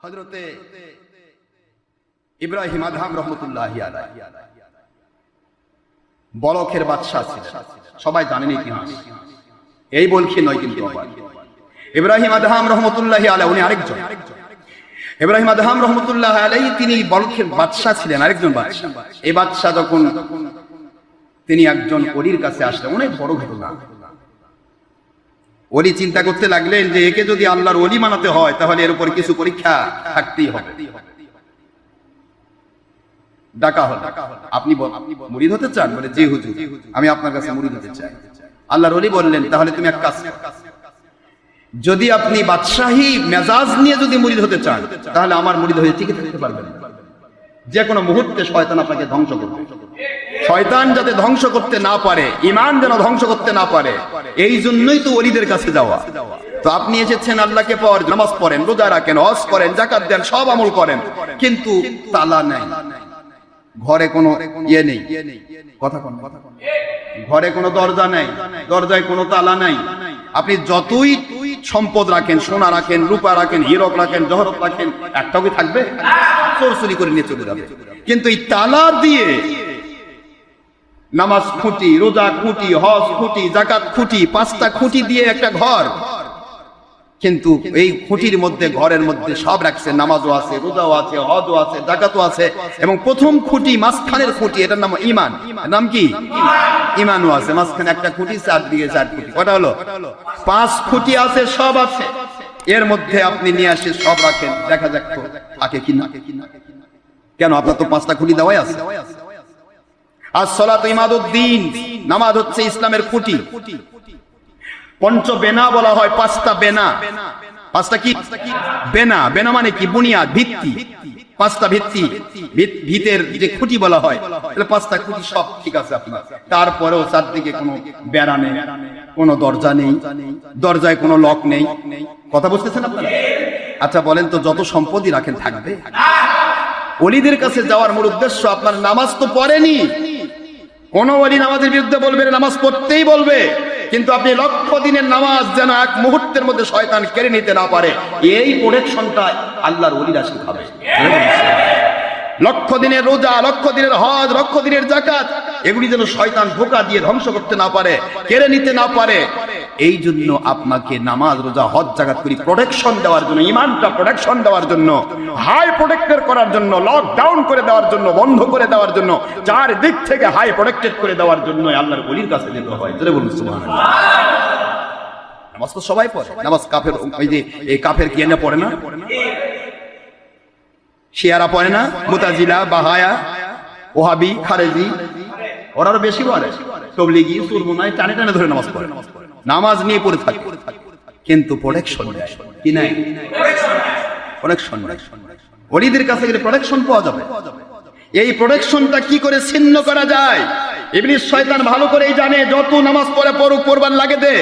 হযরতে ইব্রাহিম আদহাম রহমতুল্লাহি আলাইহি বলখের বাদশা ছিলেন, সবাই জানেন ইতিহাস, এই বলখি নয় কিন্তু ইব্রাহিম আদহাম রহমতুল্লাহি আলাইহি উনি আরেকজন। ইব্রাহিম আদহাম রহমতুল্লাহি আলাইহি তিনি বলখের বাদশা ছিলেন, আরেকজন বাদশা। এই বাদশা যখন তিনি একজন ওলির কাছে আসলেন, অনেক বড় ঘটনা। ওলি চিন্তা করতে লাগলেন যে একে যদি আল্লাহর ওলি মানাতে হয় তাহলে এর উপর কিছু পরীক্ষা থাকতেই হবে। ডাকা হল, আপনি মুরিদ হতে চান? বলে জি হুজুর, আমি আপনার কাছে মুরিদ হতে চাই। আল্লাহর ওলি বললেন তাহলে তুমি এক কাজ করো, যদি আপনি বাদশাহী মেজাজ নিয়ে যদি মুরিদ হতে চান তাহলে আমার মুরিদ হয়ে টিকে থাকতে পারবেন। যে কোনো মুহূর্তে শয়তান আপনাকে ধ্বংস করবে। শয়তান যাতে ধ্বংস করতে না পারে, ঈমান যেন ধ্বংস করতে না পারে, এই জন্যই তো ওলিদের কাছে যাওয়া। তো আপনি এসেছেন আল্লাহকে পাওয়ার, নামাজ পড়েন, রোজা রাখেন, হজ করেন, যাকাত দেন, সব আমল করেন, কিন্তু তালা নাই, ঘরে কোনো ইয়ে নেই, কথা কোন ঘরে কোনো দরজা নেই, দরজায় কোনো তালা নাই। আপনি যতই সম্পদ রাখেন, সোনা রাখেন, রূপা রাখেন, হীরক রাখেন, জহরত রাখেন, একটাও কি থাকবে? চোর চুরি করে নিয়ে চলে যাবে। কিন্তু এই তালা দিয়ে নামাজ খুঁটি, রোজা খুঁটি, হজ খুঁটি, যাকাত খুঁটি, 5টা খুঁটি দিয়ে একটা ঘর, কিন্তু এই খুঁটির মধ্যে, ঘরের মধ্যে সব রাখছে, নামাজও আছে, রোজাও আছে, হজও আছে, যাকাতও আছে, এবং প্রথম খুঁটি, মাঝখানের খুঁটি, এটার নাম ঈমান। নাম কি? ঈমানও আছে। মাঝখানে একটা খুঁটি, 4 দিকে 4 খুঁটি, কটা হলো? 5 খুঁটি আছে, সব আছে। এর মধ্যে আপনি নিয়ে আসে সব রাখেন, দেখা যাক তো থাকে কিনা। কেন? আপনার তো 5টা খুঁটি দেওয়াই আছে। as-salatu imaduddin, নামাজ হচ্ছে ইসলামের খুঁটি। পঞ্চ বেনা বলা হয়, 5টা বেনা। 5টা কি বেনা? বেনা মানে কি? বুনিয়াদ, ভিত্তি। 5টা ভিত্তি, ভিতের যে খুঁটি বলা হয়, তাহলে 5টা খুঁটি সব ঠিক আছে আপনার। তারপরেও চারদিকে কোনো বেড়া নেই, কোনো দরজা নেই, দরজায় কোনো লক নেই। কথা বুঝতেছেন আপনারা? আচ্ছা বলেন তো, যত সম্পত্তি রাখেন থাকবে? ওলিদের কাছে যাওয়ার মূল উদ্দেশ্য, আপনার নামাজ তো পড়েনি। কোন ওলি নামাজের বিরুদ্ধে বলবে? নামাজ পড়তেই বলবে, কিন্তু আপনি লক্ষ দিনের নামাজ যেন এক মুহূর্তের মধ্যে শয়তান কেড়ে নিতে না পারে, এই প্রোটেকশনটা আল্লাহর ওলিরা শিখাবে। লক্ষ দিনের রোজা, লক্ষ দিনের হজ, লক্ষ দিনের যাকাত, এগুলি যেন শয়তান ধোঁকা দিয়ে ধ্বংস করতে না পারে, কেড়ে নিতে না পারে। এই জন্য আপনাকে নামাজ, রোজা, হজ, যাকাত করি প্রোটেকশন দেওয়ার জন্য, ঈমানটা প্রোটেকশন দেওয়ার জন্য, হাই প্রোটেক্টেড করার জন্য, লকডাউন করে দেওয়ার জন্য, বন্ধ করে দেওয়ার জন্য, চারদিক থেকে হাই প্রোটেক্টেড করে দেওয়ার জন্য আল্লাহর ওলির কাছে যেতে হয়। জোরে বলুন সুবহানাল্লাহ। নামাজ তো সবাই পড়ে, নামাজ কাফের, ওই যে এই কাফের কি এনে পড়ে না? শিয়ারা পড়ে না? মুতাজিলা, বাহায়া, ওহাবি, খারেজি, ওরা আরো বেশি পড়ে। তবলিগি, সুরমুনাই টানে টানে ধরে নামাজ পড়ে, নামাজ নিয়ে পড়ে থাকে, কিন্তু প্রোটেকশন নেই। কি নাই? প্রোটেকশন নেই। ওলিদের কাছে গেলে প্রোটেকশন পাওয়া যাবে। এই প্রোটেকশনটা কি করে ছিন্ন করা যায়? ইবলিস শয়তান ভালো করেই জানে, যত নামাজ পড়ে পড়ুক, পড়বার লাগে দে,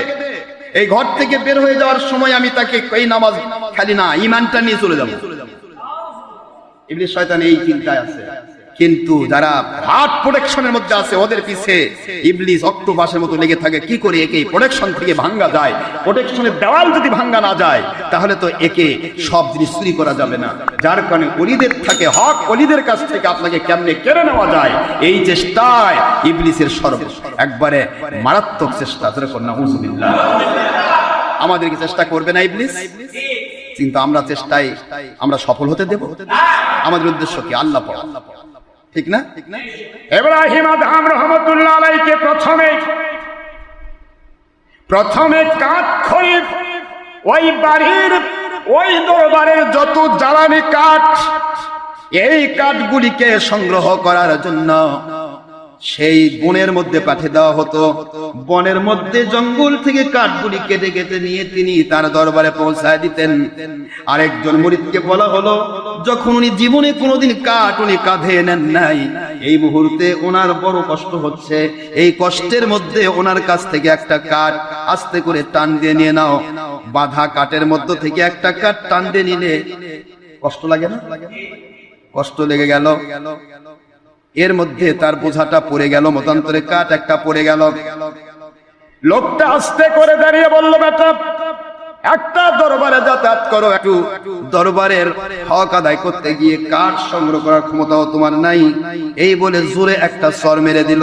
এই ঘর থেকে বের হয়ে যাওয়ার সময় আমি তাকে এই নামাজ খালি না, ঈমানটা নিয়ে চলে যাব। ইবলিস শয়তান এই চিন্তায় আছে। কিন্তু যারা হার্ট প্রোটেকশনের মধ্যে আছে, ওদের পিছে ইবলিস অক্টোপাসের মতো লেগে থাকে, কি করে একে প্রোটেকশন থেকে ভাঙা যায়। প্রোটেকশনের দেওয়াল যদি ভাঙা না যায় তাহলে তো একে সব জিনিস চুরি করা যাবে না। যার কারণে ওলিদের থাকে, হক ওলিদের কাছ থেকে আপনাকে কেমনে কেড়ে নেওয়া যায়, এই চেষ্টায় ইবলিসের একবারে মারাত্মক চেষ্টা। নাউযুবিল্লাহ। আমাদেরকে চেষ্টা করবে না ইবলিস? কিন্তু আমরা চেষ্টায় আমরা সফল হতে দেব? আমাদের উদ্দেশ্য কি? আল্লাহ পাওয়া, ঠিক না? ইব্রাহিম আদহাম রাহমাতুল্লাহ আলাইহিকে প্রথমে কাঠ খড়ি, ওই বাড়ির, ওই দরবারের যত জ্বালানি কাঠ, এই কাঠগুলিকে সংগ্রহ করার জন্য সেই বনের মধ্যে পাঠিয়ে দেওয়া হতো। বনের মধ্যে জঙ্গল থেকে কাঠগুলি কেটে কেটে নিয়ে তিনি তার দরবারে পৌঁছায় দিতেন। আরেকজন মুরিদকে বলা হলো, যখন উনি জীবনে কোনোদিন কাঠ উনি কাঁধে নেন নাই, এই মুহূর্তে ওনার বড় কষ্ট হচ্ছে, এই কষ্টের মধ্যে ওনার কাছ থেকে একটা কাঠ আস্তে করে টান দিয়ে নিয়ে নাও। বাঁধা কাঠের মধ্যে থেকে একটা কাঠ টান দিয়ে নিলে কষ্ট লাগে না? কষ্ট লেগে গেল। এর মধ্যে তার বোঝাটা পড়ে গেল, মতান্তরে কাঠ একটা পড়ে গেল। লোকটা আস্তে করে দাঁড়িয়ে বলল, বেটা একটা দরবারে যাতায়াত করো, একটু দরবারের হক আদায় করতে গিয়ে কাঠ সংগ্রহ করার ক্ষমতাও তোমার নাই, এই বলে জোরে একটা স্বর মেরে দিল।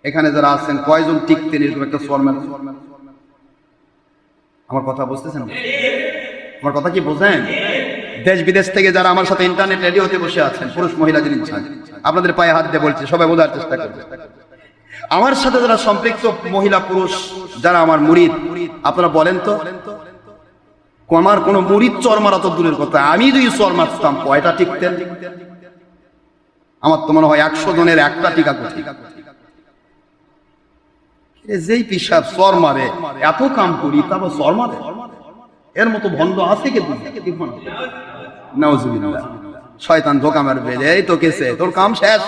এখানে যারা আছেন কয়জন টিকতেন এরকম একটা স্বর মেরে? আমার কথা বুঝতেছেন? আমার কথা কি বোঝেন? দেশ বিদেশ থেকে যারা আমার সাথে ইন্টারনেট রেডিওতে বসে আছেন, পুরুষ মহিলা যিনি ইচ্ছা, আপনাদের পায়ে হাত দিয়ে বলছি, সবাই বোঝার চেষ্টা করবে। আমার সাথে যারা সম্পৃক্ত মহিলা পুরুষ যারা আমার মুরিদ, আপনারা বলেন তো, আমার কোন মুরিদ চর মারা তো দূরের কথা, আমি যদি চর মারতাম কয়টা টিকতেন? আমার তো মনে হয় 100 জনের একটা টিকা করতে। যেই পিসাব চর মারে, এত কাম করি তারপর চর মারে, এর মতো ভণ্ড আছে কে? নাউজুবিল্লাহ, শয়তান ধোকা মারবে, এই তো কেসে তোর কাম শেষ,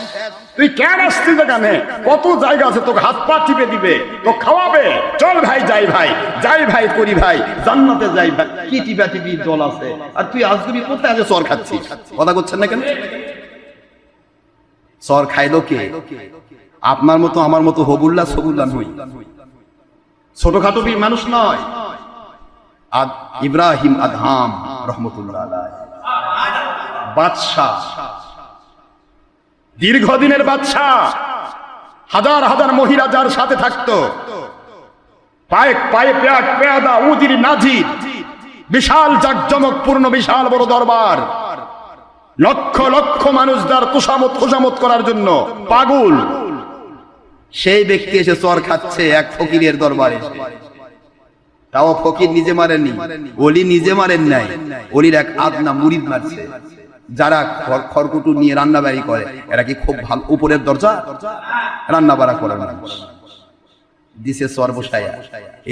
তুই কেন আসছিস এখানে? কত জায়গা আছে, তোকে হাত পা টিপে দিবে, তো খাওয়াবে, চল ভাই যাই ভাই, যাই ভাই করি ভাই, জান্নাতে যাই ভাই, কি টিপা টিপি দল আছে, আর তুই আজগুবি কোথায় আছে চর খাচ্ছিস? কথা করছেন না কেন? চর খাইলো কে? আপনার মতো আমার মতো হবুল্লাহ সবুল্লাহ নই, ছোটখাটো মানুষ নয়। ইব্রাহিম আদহাম রহমতুল্লাহ আলাইহি, বাদশাহ, দীর্ঘদিনের বাদশাহ, হাজার হাজার মহিলা যার সাথে থাকতো, পায়ে পায়ে পেয়াদা উজির নাজির, বিশাল জাকজমকপূর্ণ বিশাল বড় দরবার, লক্ষ লক্ষ মানুষ যার তোষামত করার জন্য পাগল। সেই ব্যক্তি এসে চর খাচ্ছে এক ফকিরের দরবারে। তাও ফকির নিজে মারেননি, ওলি নিজে মারেন নাই, ওলির এক আদনা মুরিদ মারছে। যারা খড়কুটো নিয়ে রান্না বাড়ি করে, এরা কি খুব ভালো উপরের দরজা? রান্না বাড়া করে মানুষ দিছে চর বসায়া,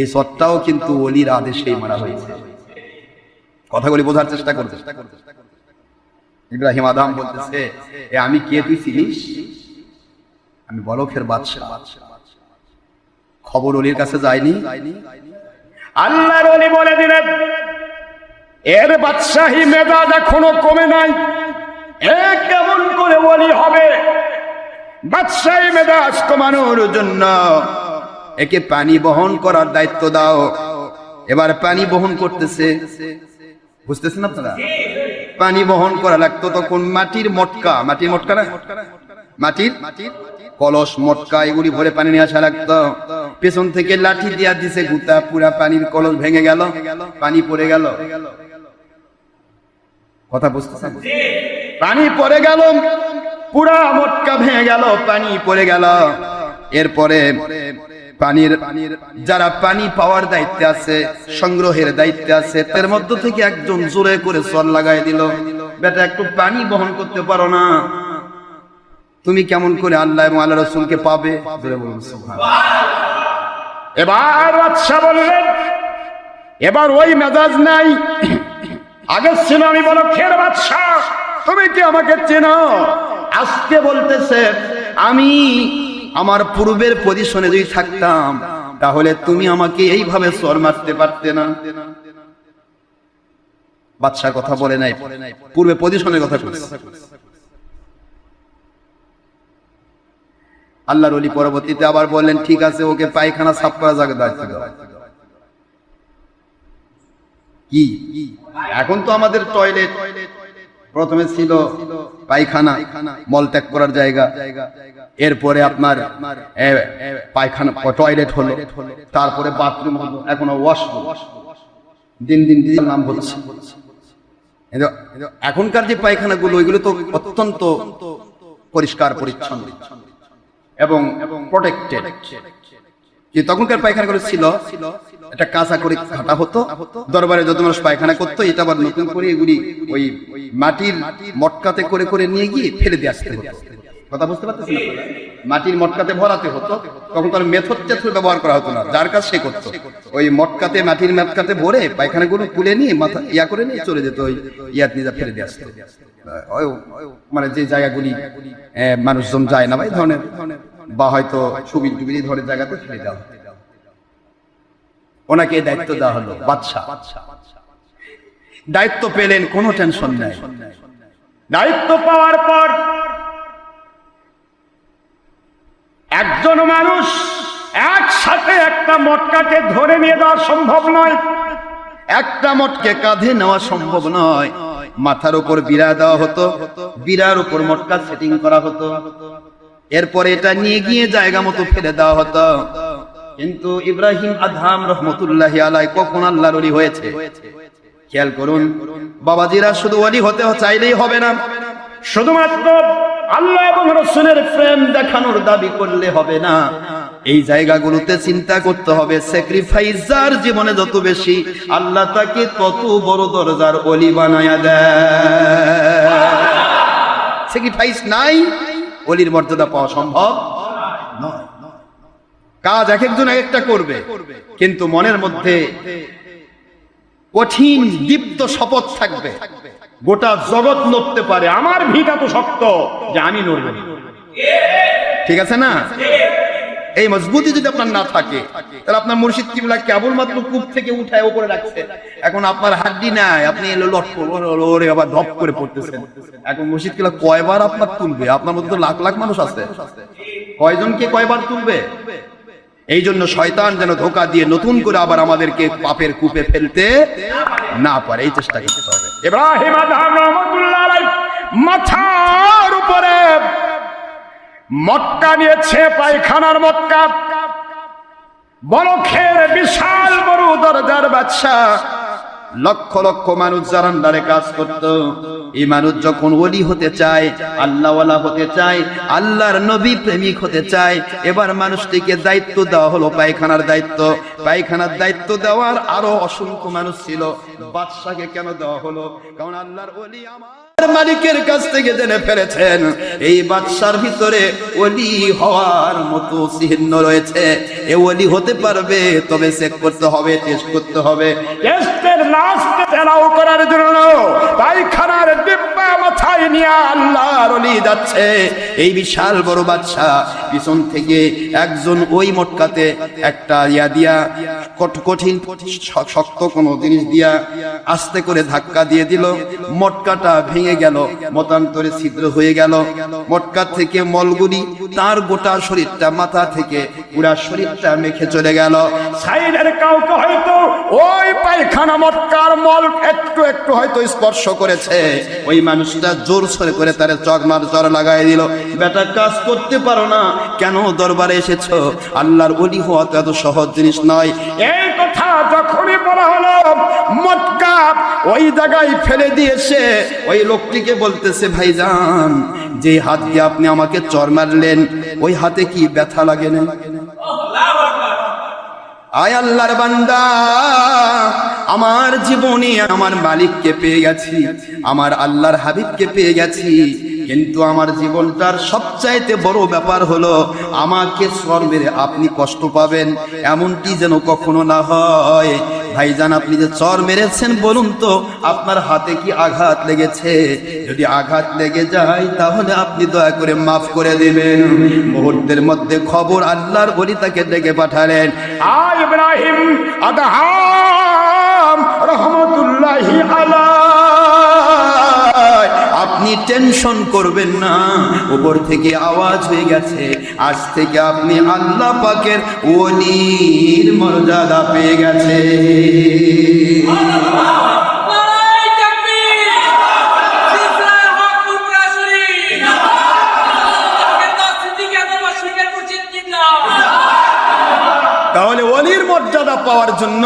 এই চরটাও কিন্তু ওলির আদেশেই মারা হয়েছে। কথাগুলি বোঝার চেষ্টা করতে। ইব্রাহিম আদম বলতেছে, এ আমি কে তুই চিনিস? আমি বলখের বাদশাহ। খবর ওলির কাছে যায়নি। আল্লাহর ওলি বলে দিলেন, এর বাদশাহী মেজাজ এখনো কমে নাই, এ কেমন করে ওলি হবে? বাদশাহী মেজাজ কমানোর জন্য একে পানি বহন করার দায়িত্ব দাও। এবার পানি বহন করতেছে, বুঝতেছেন আপনারা? পানি বহন করা লাগতো তখন মাটির মটকা, মাটির মটকা না, মাটির কলস মটকা, এগুলি ভরে পানি নিয়ে আসা লাগতো। পেছন থেকে লাঠি দিয়া দিছে গুতা, পুরা পানির কলস ভেঙে গেল, পানি পড়ে গেল। কথা বুঝতেছেন? পানি পড়ে গেল, পুরা মটকা ভেঙে গেল, পানি পড়ে গেল। এরপরে পানির যারা পানি পাওয়ার দায়িত্বে আছে, সংগ্রহের দায়িত্বে আছে, তার মধ্য থেকে একজন জোরে করে চর লাগাই দিল, বেটা একটু পানি বহন করতে পারো না? তুমি কেমন করে আল্লাহ এবং আল্লাহ রাসূলকে পাবে? এবার বাদশা বললেন, এবার ওই মেজাজ নাই, আগে ছিল আমি বলো খের বাদশা, তুমি কি আমাকে চেনো? আজকে বলতেছে, আমি আমার পূর্বের পজিশনে যদি থাকতাম তাহলে তুমি আমাকে এইভাবে চর মারতে পারতে না। বাদশার কথা বলে নাই, পূর্বে পজিশনের কথা বলছে। আল্লাহর ওলি পরবর্তীতে আবার বললেন, ঠিক আছে, ওকে পায়খানা সাফ করা জায়গা দায়িত্ব দাও। কি এখন তো আমাদের টয়লেট, প্রথমে ছিল পায়খানা মলত্যাগ করার জায়গা, এরপরে আপনার পায়খানা টয়লেট হলো, তারপরে বাথরুম হলো, এখন ওয়াশরুম, দিন দিন নাম হচ্ছে। এখনকার যে পায়খানাগুলো, ওইগুলো তো অত্যন্ত পরিষ্কার পরিচ্ছন্ন এবং প্রোটেক্টেড। যে তখনকার পায়খানাগুলো ছিল এটা কাঁচা করে ঘাটা হতো, দরবারে যত মানুষ পায়খানা করতো, এটা আবার নতুন করে এগুলি ওই মাটির মটকাতে করে করে নিয়ে গিয়ে ফেলে দিয়ে আসতে হতো। কথা বুঝতে পারতেছেন? মাটির মটকাতে ভরাতে হতো, তখন তার মেথড টেথড ব্যবহার করা হতো না, যার কাজ সে করতো। ওই মটকাতে, মাটির মটকাতে ভরে পায়খানাগুলো তুলে নিয়ে মাথা ইয়া করে নিয়ে চলে যেত, ওই ইয়াত নিজে ফেলে দিয়ে আসতো। মানে যে জায়গাগুলি মানুষজন যায় না, ভাই ধরনের, বা হয়তো সুবিল টুবিল ধরনের জায়গাতে ফেলে দেওয়া, ওনাকে দায়িত্ব দেওয়া হলো। বাদশা দায়িত্ব পেলেন, কোনো টেনশন নাই। দায়িত্ব পাওয়ার পর একজন মানুষ একসাথে একটা মটকাকে ধরে নিয়ে যাওয়া সম্ভব নয়। একটা মটকে কাঁধে নেওয়া সম্ভব নয়। মাথার উপর বিড়া দেওয়া হতো, বিড়ার উপর মটকা সেটিং করা হতো, এরপরে এটা নিয়ে গিয়ে জায়গা মতো ফেলে দেওয়া হতো। কিন্তু ইব্রাহিম আদহাম রহমতুল্লাহি আলাইহি কখন আল্লাহর ওলি হয়েছে? খেয়াল করুন বাবাজিরা, শুধু ওলি হতে চাইলেই হবে না, শুধুমাত্র আল্লাহ এবং রাসূলের প্রেম দেখানোর দাবি করলে হবে না। এই জায়গাগুলোতে চিন্তা করতে হবে, স্যাক্রিফাইস যার জীবনে যত বেশি, আল্লাহ তাকে তত বড় দরজার ওলি বানায়া দেয়। স্যাক্রিফাইস নাই, ওলির মর্যাদা পাওয়া সম্ভব নয়। কাজ এক একজন এক একটা করবে, কিন্তু মনের মধ্যে কঠিন দীপ্ত শপথ থাকবে, গোটা জগৎ নড়তে পারে, আমার ভিটা তো শক্ত যে আমি নড়ব না। ঠিক আছে না? এই মজবুতি যদি আপনার না থাকে, তাহলে আপনার মুর্শিদ কিবলা কেবলমাত্র কূপ থেকে উঠায় উপরে রাখছে, এখন আপনার হাড্ডি নাই, আপনি লটকে আবার ধপ করে পড়তেছেন। এখন মুর্শিদ কিবলা কয়বার আপনার তুলবে? আপনার মধ্যে তো লাখ লাখ মানুষ আছে, কয়জনকে কয়বার তুলবে? এই জন্য শয়তান যেন ধোঁকা দিয়ে নতুন করে আবার আমাদেরকে পাপের কূপে ফেলতে না পারে, এই চেষ্টা করতে হবে। ইব্রাহিম আদহাম রাহমাতুল্লাহ আলাইহি মাথার উপরে মটকা নিয়েছে, পায়খানার মটকা, বড়খের বিশাল বড় দরজার বাদশা, লক্ষ লক্ষ মানুষ যার আন্ডারে কাজ করত। এই মানুষ যখন ওলি হতে চায়, আল্লাহওয়ালা হতে চায়, আল্লাহর নবী প্রেমিক হতে চায়, এবার মানুষটিকে দায়িত্ব দেওয়া হলো পায়খানার দায়িত্ব। পায়খানার দায়িত্ব দেওয়ার আরো অসংখ্য মানুষ ছিল, বাদশাকে কেন দেওয়া হলো? কারণ আল্লাহর ওলি আমার মালিকের কাছ থেকে জেনে ফেলেছেন এই বাদশার ভিতরে ওলি হওয়ার মতো চিহ্ন রয়েছে, এ ওলি হতে পারবে, তবে চেক করতে হবে, টেস্ট করতে হবে। টেস্টের লাস্ট এলাও করার জন্য পায়খানার ডিব্বা মাথায় নিয়ে আল্লাহর ওলি যাচ্ছে। এই বিশাল বড় বাদশা পিছন থেকে একজন ওই মটকাতে একটা দিয়া কঠিন শক্ত কোন জিনিস দিয়া আস্তে করে ধাক্কা দিয়ে দিল, মটকাটা ভেঙে গেল, মতান্তরে ছিদ্র হয়ে গেল। মটকা থেকে মলগুলি তার গোটা শরীরটা, মাথা থেকে পুরা শরীরটা মেখে চলে গেল। সাইডের কাউকে হয়তো ওই পায়খানা মটকার মল একটু একটু হয়তো স্পর্শ করেছে, ওই মানুষটা জোর সরে করে তার চকমার জ্বর লাগাই দিল। বেটা কাজ করতে পারো না, কেন দরবারে এসেছো? আল্লাহর ওলি হওয়া তো এত সহজ জিনিস নয়। এই কথা যখনই বলা হলো, মটকা ওই জায়গায় ফেলে দিয়েছে। ওই লোকটিকে বলতেছে, ভাইজান, যে হাত দিয়ে আপনি আমাকে চর মারলেন, ওই হাতে কি ব্যথা লাগে না? আয় আল্লাহর বান্দা, আমার জীবনে আমার মালিককে পেয়ে গেছি, আমার আল্লাহর হাবিবকে পেয়ে গেছি, কিন্তু আমার জীবনটার সবচাইতে বড় ব্যাপার হলো আমাকে চর মেরে আপনি কষ্ট পাবেন, এমনটি যেন কখনো না হয়। ভাইজান, আপনি যে চর মেরেছেন, বলুন তো আপনার হাতে কি আঘাত লেগেছে? যদি আঘাত লেগে যায় তাহলে আপনি দয়া করে মাফ করে দিবেন। মুহূর্তের মধ্যে খবর আল্লাহর ওলি তাকে ডেকে পাঠালেন। ইব্রাহিম আদহাম রাহমাতুল্লাহি আলাইহি, আপনি টেনশন করবেন না, উপর থেকে আওয়াজ হয়ে গেছে, আজ থেকে আপনি আল্লাহ পাকের ওলির মর্যাদা পেয়ে গেছে। তাহলে ওলির মর্যাদা পাওয়ার জন্য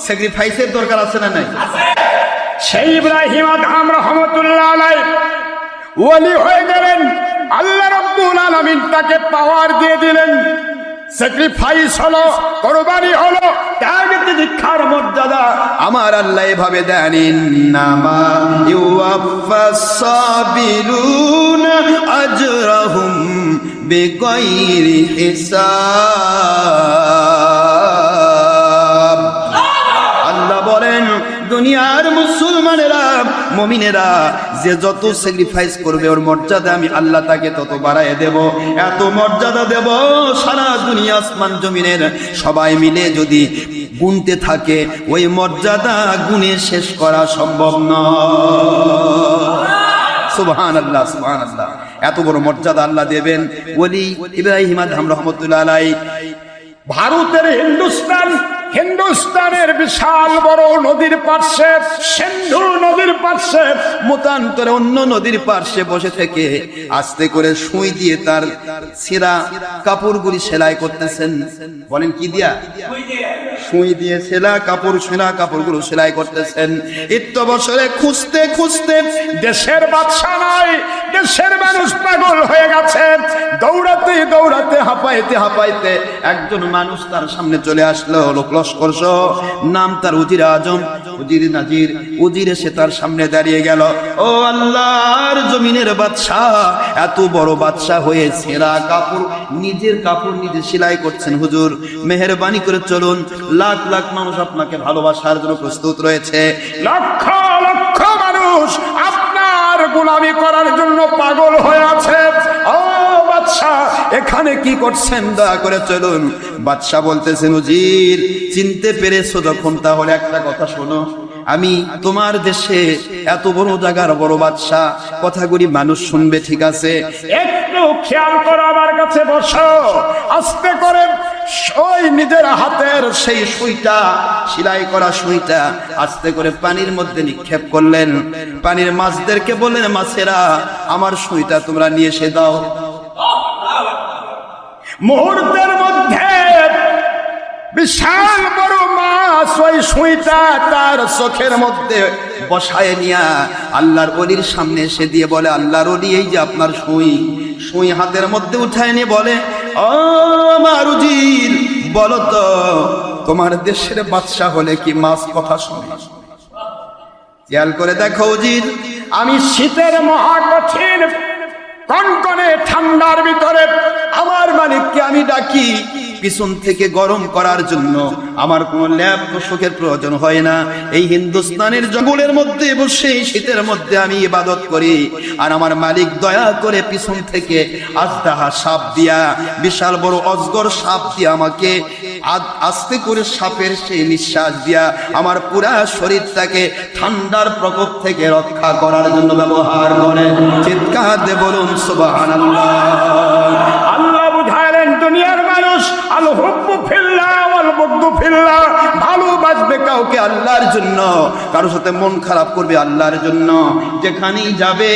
স্যাক্রিফাইসের দরকার আছে না নাই? সেই ইব্রাহিম আদহাম রাহমাতুল্লাহ আলাইহি ওলি হয়ে গেলেন, আল্লাহ রাব্বুল আলামিন তাকে পাওয়ার দিয়ে দিলেন। স্যাক্রিফাইস হলো, কুরবানি হলো, ত্যাগ তিতিক্ষার মর্যাদা আমার আল্লাহ এভাবে দেন, ইন্নামা ইউওয়াফাস সাবিরুন আজরাহুম বিগাইরি হিসাব। আল্লাহ বলেন, দুনিয়ার মুসলমানেরা, মুমিনেরা যে যত স্যাক্রিফাইস করবে ওর মর্যাদা আমি আল্লাহ তাকে তত বাড়ায় দেব, এত মর্যাদা দেব, সারা দুনিয়া আসমান জমিনের সবাই মিলে যদি গুনতে থাকে ওই মর্যাদা গুনে শেষ করা সম্ভব নয়। সুবহানাল্লাহ, সুবহানাল্লাহ, এত বড় মর্যাদা আল্লাহ দেবেন ওলি ইব্রাহিম আদহাম রাহমাতুল্লাহ আলাইহি। ভারতের হিন্দুস্তানের বিশাল বড় নদীর পার্শ্বে, সিন্ধু নদীর পার্শ্বে, মতান্তরে অন্য নদীর পার্শ্বে বসে থেকে আস্তে করে সুই দিয়ে তার ছেঁড়া কাপড়গুলি সেলাই করতেছেন। বলেন কি দিয়া? সুই দিয়ে ছেঁড়া কাপড়গুলো সেলাই করতেছেন। এত বছরে খুঁজতে খুঁজতে দেশের বাদশা নাই, দেশের মানুষ পাগল হয়ে গেছে। দৌড়াতে দৌড়াতে হাঁপাইতে হাঁপাইতে একজন মানুষ তার সামনে চলে আসলো, লোক লস্কর সহ, নাম তার উজির আজম, উজির নাজির। উজির এসে তার সামনে দাঁড়িয়ে গেল। ও আল্লাহর জমিনের বাদশাহ, এত বড় বাদশাহ হয়ে ছেঁড়া কাপড়, নিজের কাপড় নিজে সেলাই করছেন। হুজুর মেহেরবানি করে চলুন, লাখ লাখ মানুষ আপনাকে ভালোবাসার জন্য প্রস্তুত রয়েছে। লক্ষ লক্ষ মানুষ আপনার গোলামি করার জন্য পাগল হয়ে আছে। ও বাদশা, এখানে কি করছেন? দয়া করে চলুন। বাদশাহ বলতেছেন, উজির চিনতে পেরেছো যখন, তাহলে একটা কথা শোনো। আমি তোমার দেশে এত বড় জায়গার বড় বাদশাহ, কথাগুলি মানুষ শুনবে, ঠিক আছে? একটু খেয়াল করো, আমার কাছে বসো। আস্তে করে ওই নিজের হাতের সেই সুইটা, সেলাই করা সুইটা আস্তে করে পানির মধ্যে নিক্ষেপ করলেন। পানির মাছদেরকে বললেন, মাছেরা আমার সুইটা তোমরা নিয়ে এসে দাও। মুহূর্তের মধ্যে বিশাল বড় মাছ ওই সুইটা তার চোখের মধ্যে বসায় নিয়া আল্লাহর ওলির সামনে এসে দিয়ে বলে, আল্লাহর ওলি এই যে আপনার সুই হাতের মধ্যে উঠায় নিয়ে বলে, ও আমার উজির, বলো তো তোমার দেশের বাদশাহ হলে কি মাছ কথা শুনে? খেয়াল করে দেখো উজির, আমি শীতের মহাকঠিন কনকনে ঠান্ডার ভিতরে আমার মালিককে আমি ডাকি পিছন থেকে গরম করার জন্য। আমার কোন ল্যাব পোশাকের প্রয়োজন হয় না। এই হিন্দুস্তানের জঙ্গলের মধ্যে বসে শীতের মধ্যে আমি ইবাদত করি, আর আমার মালিক দয়া করে পিছন থেকে আজদাহা সাপ দিয়া, বিশাল বড় অজগর সাপ দিয়া আমাকে আস্তে করে সাপের সেই নিঃশ্বাস দিয়া আমার পুরা শরীরটাকে ঠান্ডার প্রকোপ থেকে রক্ষা করার জন্য ব্যবহার করে। চিৎকার দিয়ে বলুন সুবহানাল্লাহ। আল্লাহ বুঝাইলেন দুনিয়ার মানুষ, আল হুব্বু ফিল্লাহ ওয়াল বুগদু ফিল্লাহ, ভালোবাসবে কাউকে আল্লাহর জন্য, কারোর সাথে মন খারাপ করবে আল্লাহর জন্য। যেখানেই যাবে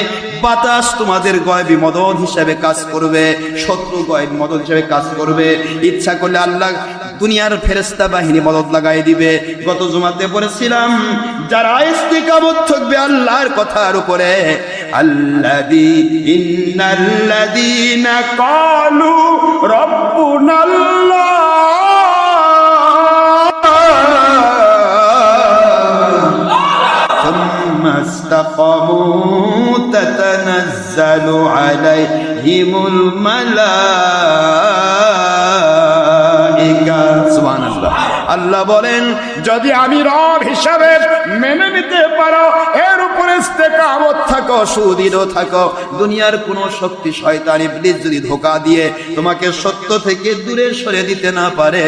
বাতাস তোমাদের গয়বী মদদ হিসেবে কাজ করবে, শত্রু গয়বী মদদ হিসেবে কাজ করবে। ইচ্ছা করলে আল্লাহ দুনিয়ার ফেরেশতা বাহিনী মদদ লাগাই দিবে। গত জুমাতে পড়েছিলাম, যারা ইস্তিকামত থাকবে আল্লাহর কথার উপরে, ইন্নাল্লাযীনা ক্বালু রাব্বুনাল্লাহ ثم استقاموا تتنزل عليهم الملائكة سبحان الله। আল্লাহ বলেন, যদি আমি রব হিসাবে মেনে নিতে পারো, এর উপরে ইস্তেকামত থাকো, সুদৃঢ় থাকো, দুনিয়ার কোন শক্তি শয়তান ইবলিস যদি ধোঁকা দিয়ে তোমাকে সত্য থেকে দূরে সরে দিতে না পারে,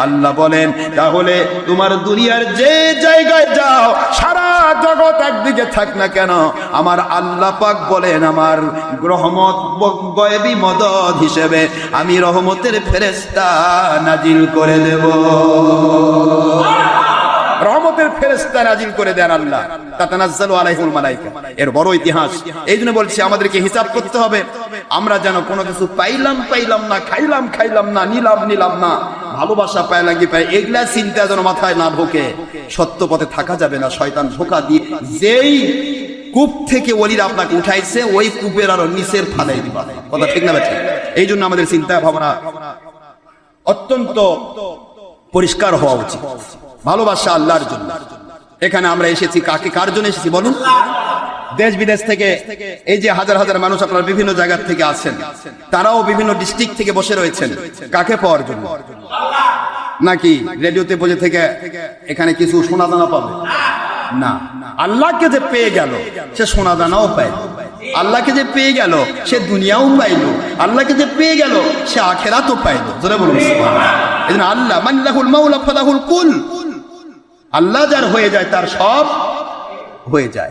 আল্লাহ বলেন, তাহলে তোমার দুনিয়ার যে জায়গায় যাও, সারা জগৎ একদিকে থাক না কেন, আমার আল্লাহ পাক বলেন, আমার রহমত গয়বী মদদ হিসেবে আমি রহমতের ফেরেশতা নাজিল করে দেব। রহমতের ফেরেশতা নাজিল করে দেন আল্লাহ, তাতানাজ্জালু আলাইহিল মালায়েকা। এর বড় ইতিহাস। এই জন্য বলছি আমাদেরকে হিসাব করতে হবে, আমরা যেন কোনো কিছু পাইলাম না, খাইলাম না, নিলাম না, ভালোবাসা পাইলাম কি পাই, এগুলা চিন্তা যেন মাথায় না ঢোকে। সত্য পথে থাকা যাবে না, শয়তান ধোঁকা দিয়ে যেই কূপ থেকে ওলিরা আপনাকে উঠাইছে, ওই কূপের আরো নিচের ফালাই দিবা। কথা ঠিক না ঠিক? এই জন্য আমাদের চিন্তা ভাবনা অত্যন্ত পরিষ্কার হওয়া উচিত। ভালোবাসা আল্লাহর জন্য। এখানে আমরা এসেছি কার জন্য এসেছি বলুন? দেশ বিদেশ থেকে এই যে হাজার হাজার মানুষ আপনারা বিভিন্ন জায়গা থেকে আছেন, তারাও বিভিন্ন ডিস্ট্রিক্ট থেকে বসে রয়েছেন, কাকে পাওয়ার জন্য? নাকি রেডিওতে বসে থেকে এখানে কিছু সোনা দানা পাবে না? আল্লাহকে যে পেয়ে গেল সে সোনা দানাও পায়, আল্লাহকে যে পেয়ে গেল সে দুনিয়াও পাইল, আল্লাহকে যে পেয়ে গেল সে আখেরাতও পাইল। জোরে বলুন সুবহানাল্লাহ। এজন্য আল্লাহ মাল্লাহুল মাওলা ফালাহুল কুল, আল্লাহ যার হয়ে যায় তার সব হয়ে যায়।